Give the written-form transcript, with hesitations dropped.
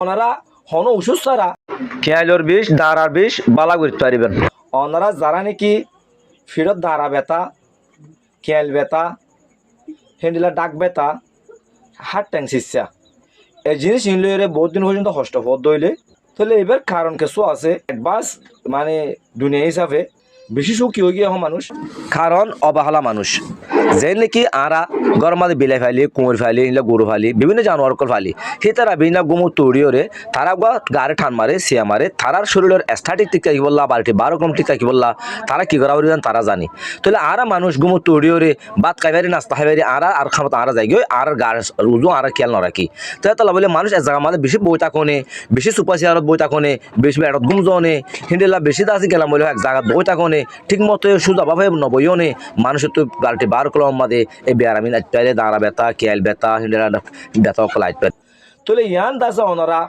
ওনারা হন অসুস্থরা খেয়ালোর বিষ দাঁড়ার বিষ বালা করতে পারিবেন। ওনারা যারা নাকি ফিরত দাঁড়া ব্যথা, খেয়াল ব্যথা, হ্যান্ডেলার ডাক ব্যথা, হার্ট ট্যাঙ্ক শিষ্যা এই জিনিস নিলে বহুত দিন পর্যন্ত হষ্টপদ দইলে তাহলে এবার কারণ কিছু আছে বাস মানে দুনিয়া হিসাবে বেশি সুখী হয়ে গিয়ে মানুষ কারণ অবহেলা মানুষ যে নাকি আরা গরম মাঝে বিলাই ফাইলি কুমোর ফাইলি নিলে গরু ফাইলি বিভিন্ন জানোয়ার ফাইলি সেই তারা বিভিন্ন গুমুর তৈরিওরে তারা গাড়ি ঠান মারে সিয়া মারে তারার শরীরের অ্যাস্থেটিক টিকা কি বললা বাড়িটি 12 কম টিকা কি বললা তারা কি করা হরিয়ান তারা জানি তাহলে আরা মানুষ গুমুর তৈরিওরে ভাত খাইবারি নাস্তা খাইবারি আরা আর খামত আরা যাই গিয়ে আর গাড়ি রুজু আর খেয়াল না রাখি তাহলে বলে মানুষ এক জায়গা মাঝে বেশি বই থাকনে বেশি সুপার চেয়ারত বই থাকনে বেশি বেড়ত গুম জনে হিন্দিলা বেশি দাসি গেলাম বলে এক জায়গা বই থাকনে ঠিক মতো সুদা ভাবে নবইও নে মানুষের তো গাড়িটি 12 কলম মাঝে এই বেয়ারামি দাঁড়া ব্যথা খেয়াল ব্যথা হিন্দিলা ব্যথা লাইট পেট তাহলে ইয়ান দাসা ওনারা